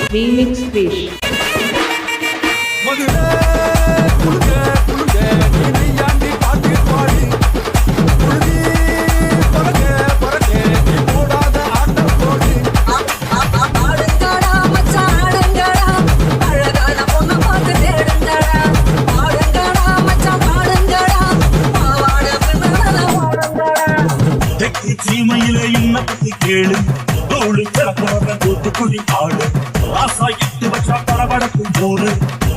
Remix Fish. சீமையிலே இன்ன பத்தி கேளு தோளு கிழக்கோட தூத்துக்குடி ஆடு ராசா இட்டு வச்சா படபடக்கும் போரு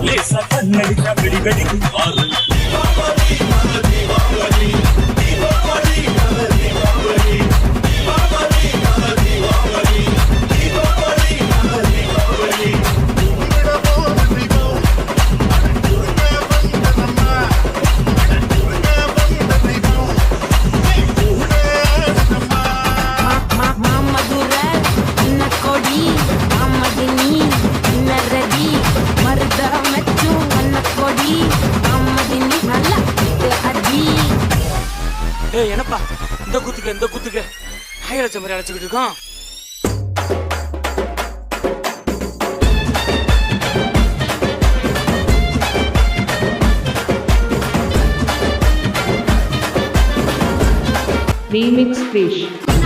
லேசா கண்ணடிச்சா வெடி வெடிக்கும் பாரு என்னப்பா இந்த குத்துக்கு ஹைலட்ச மாதிரி அழைச்சிக்கிட்டு இருக்கோம். Remix Fish.